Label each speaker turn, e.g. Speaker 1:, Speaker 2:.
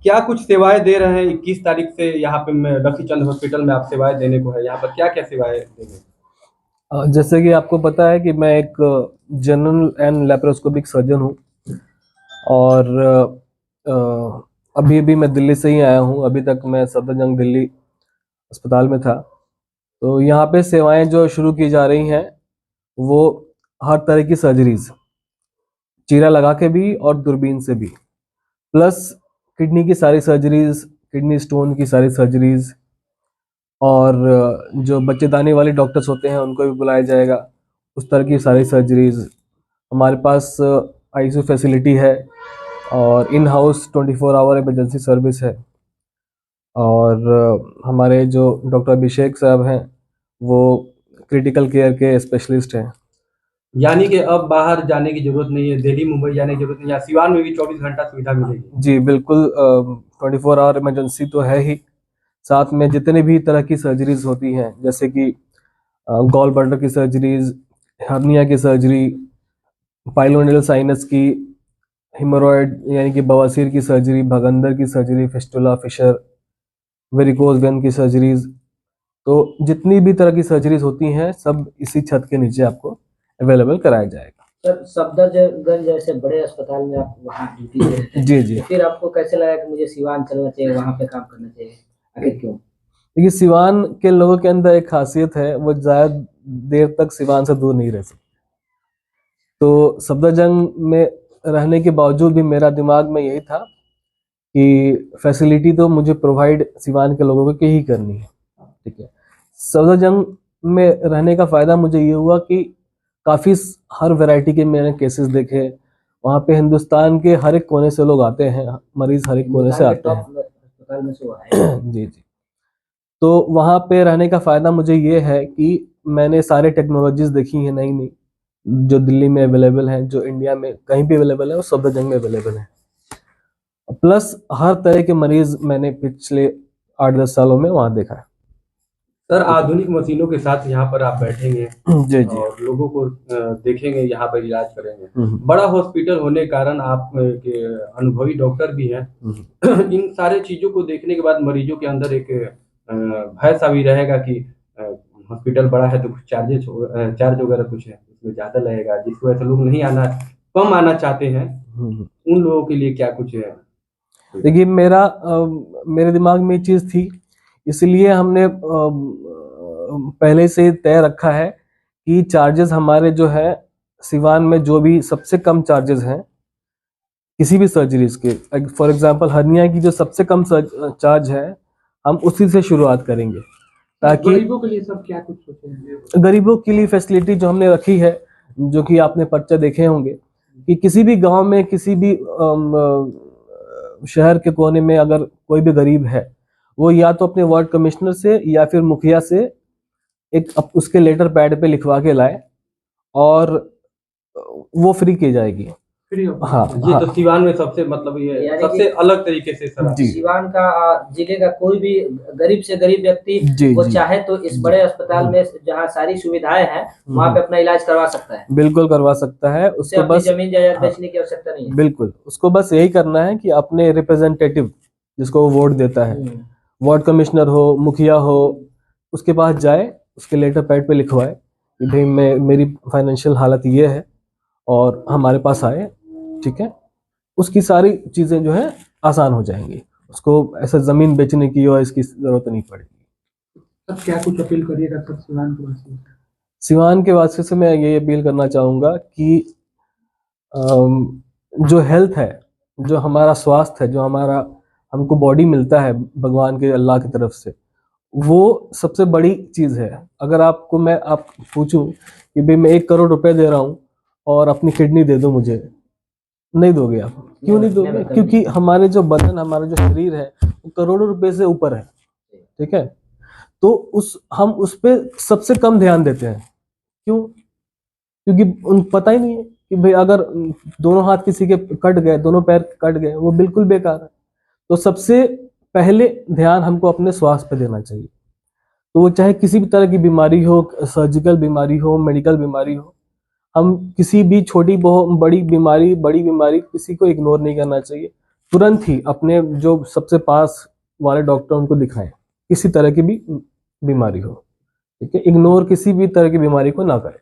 Speaker 1: क्या कुछ सेवाएं दे रहे हैं? 21 तारीख से यहाँ पे रफी चंद हॉस्पिटल में आप सेवाएं देने को है, यहाँ पर क्या क्या सेवाएं देंगे?
Speaker 2: जैसे कि आपको पता है कि मैं एक जनरल एंड लेप्रोस्कोपिक सर्जन हूँ। और अभी अभी मैं दिल्ली से ही आया हूँ। अभी तक मैं सफदरजंग दिल्ली अस्पताल में था। तो यहाँ पे सेवाएं जो शुरू की जा रही हैं वो हर तरह की सर्जरीज, चीरा लगा के भी और दूरबीन से भी, प्लस किडनी की सारी सर्जरीज, किडनी स्टोन की सारी सर्जरीज, और जो बच्चेदानी वाले डॉक्टर्स होते हैं उनको भी बुलाया जाएगा, उस तरह की सारी सर्जरीज। हमारे पास आईसीयू फैसिलिटी है और in house 24 hour emergency service है। और हमारे जो डॉक्टर अभिषेक साहब हैं वो क्रिटिकल केयर के स्पेशलिस्ट हैं।
Speaker 1: यानी कि अब बाहर जाने की जरूरत नहीं है, दिल्ली मुंबई जाने की जरूरत नहीं है, सिवान में भी 24 घंटा सुविधा मिलेगी।
Speaker 2: जी बिल्कुल, 24 आवर इमरजेंसी तो है ही, साथ में जितने भी तरह की सर्जरीज होती हैं जैसे कि गॉल ब्लैडर की सर्जरीज, हर्निया की सर्जरी, पाइलोनेल साइनस की, हिमोरॉयड यानी कि बवासीर की सर्जरी, भगंदर की surgery, fistula, fissure, varicose vein की सर्जरीज, तो जितनी भी तरह की सर्जरीज होती हैं सब इसी छत के नीचे आपको अवेलेबल कराया जाएगा।
Speaker 3: सर, सफदरजंग जैसे बड़े अस्पताल में आप वहाँ ड्यूटी दे रहे थे,
Speaker 2: जी जी।
Speaker 3: तो फिर आपको कैसे लगा कि मुझे सिवान चलना चाहिए, वहाँ पे काम करना चाहिए, आखिर क्यों?
Speaker 2: देखिए, सिवान के लोगों के अंदर एक खासियत है, वो ज़्यादा देर तक सिवान से दूर नहीं रह सकते। तो सफदरजंग में रहने के बावजूद भी मेरा दिमाग में यही था कि फैसिलिटी तो मुझे प्रोवाइड सिवान के लोगों को ही करनी है। ठीक है, सफदरजंग में रहने का फ़ायदा मुझे ये हुआ कि काफ़ी हर वैरायटी के मैंने केसेस देखे। वहाँ पे हिंदुस्तान के हर एक कोने से लोग आते हैं, मरीज हर एक कोने से आते हैं।
Speaker 3: अस्पताल में से वो आए।
Speaker 2: जी जी। तो वहाँ पे रहने का फ़ायदा मुझे ये है कि मैंने सारे टेक्नोलॉजीज देखी हैं नई नई, जो दिल्ली में अवेलेबल हैं, जो इंडिया में कहीं भी अवेलेबल है, वो सफदरजंग में अवेलेबल है। प्लस हर तरह के मरीज मैंने पिछले 8-10 सालों में वहाँ देखा है।
Speaker 1: सर, आधुनिक मशीनों के साथ यहाँ पर आप बैठेंगे
Speaker 2: जी जी।
Speaker 1: और लोगों को देखेंगे, यहाँ पर इलाज करेंगे। बड़ा हॉस्पिटल होने के कारण आप के अनुभवी डॉक्टर भी हैं। इन सारे चीजों को देखने के बाद मरीजों के अंदर एक भय सा भी रहेगा कि हॉस्पिटल बड़ा है तो कुछ चार्ज वगैरह कुछ है उसमें ज्यादा लगेगा, जिसकी वजह से लोग नहीं आना, कम आना चाहते हैं। उन लोगों के लिए क्या कुछ है?
Speaker 2: देखिए, मेरे दिमाग में ये चीज़ थी, इसलिए हमने पहले से तय रखा है कि चार्जेस हमारे जो है सिवान में जो भी सबसे कम चार्जेस हैं किसी भी सर्जरीज के, फॉर एग्जांपल हर्निया की जो सबसे कम चार्ज है, हम उसी से शुरुआत करेंगे ताकि
Speaker 4: गरीबों के लिए सब क्या कुछ सोचे हैं?
Speaker 2: गरीबों के लिए फैसिलिटी जो हमने रखी है, जो कि आपने पर्चा देखे होंगे कि किसी भी गांव में, किसी भी शहर के कोने में अगर कोई भी गरीब है, वो या तो अपने वार्ड कमिश्नर से या फिर मुखिया से एक उसके लेटर पैड पे लिखवा के लाए और वो फ्री की जाएगी।
Speaker 1: हाँ, ये तो सिवान में सबसे मतलब ये सबसे अलग तरीके से सर।
Speaker 3: सिवान का जिले का कोई भी गरीब से गरीब व्यक्ति वो चाहे तो इस बड़े अस्पताल में जहाँ सारी सुविधाएं हैं वहाँ पे अपना इलाज करवा सकता है।
Speaker 2: बिल्कुल करवा सकता है, उसको बस
Speaker 3: जमीन जायदाद बेचने की आवश्यकता नहीं है।
Speaker 2: बिल्कुल, उसको बस यही करना है कि अपने रिप्रेजेंटेटिव जिसको वो वोट देता है, वार्ड कमिश्नर हो, मुखिया हो, उसके पास जाए, उसके लेटर पैड पे लिखवाए कि भाई मेरी फाइनेंशियल हालत ये है और हमारे पास आए। ठीक है, उसकी सारी चीज़ें जो है आसान हो जाएंगी, उसको ऐसा ज़मीन बेचने की और इसकी ज़रूरत नहीं पड़ेगी।
Speaker 4: अब क्या कुछ अपील करिएगा सर सिवान के वासी?
Speaker 2: सिवान के वासी से मैं ये अपील करना चाहूँगा कि जो हेल्थ है, जो हमारा स्वास्थ्य है, जो हमारा हमको बॉडी मिलता है भगवान के, अल्लाह की तरफ से, वो सबसे बड़ी चीज़ है। अगर आप पूछूं कि भाई मैं 1 करोड़ रुपए दे रहा हूँ और अपनी किडनी दे दो मुझे, नहीं दोगे आप? क्यों नहीं दोगे? क्योंकि हमारे जो बदन, हमारा जो शरीर है वो करोड़ों रुपए से ऊपर है। ठीक है, तो हम उस पे सबसे कम ध्यान देते हैं। क्यों? क्योंकि उन पता ही नहीं है कि भाई अगर दोनों हाथ किसी के कट गए, दोनों पैर कट गए, वो बिल्कुल बेकार है। तो सबसे पहले ध्यान हमको अपने स्वास्थ्य पे देना चाहिए। तो वो चाहे किसी भी तरह की बीमारी हो, सर्जिकल बीमारी हो, मेडिकल बीमारी हो, हम किसी भी छोटी बड़ी बीमारी किसी को इग्नोर नहीं करना चाहिए। तुरंत ही अपने जो सबसे पास वाले डॉक्टर उनको दिखाएं, किसी तरह की भी बीमारी हो, ठीक है। इग्नोर किसी भी तरह की बीमारी को ना करें।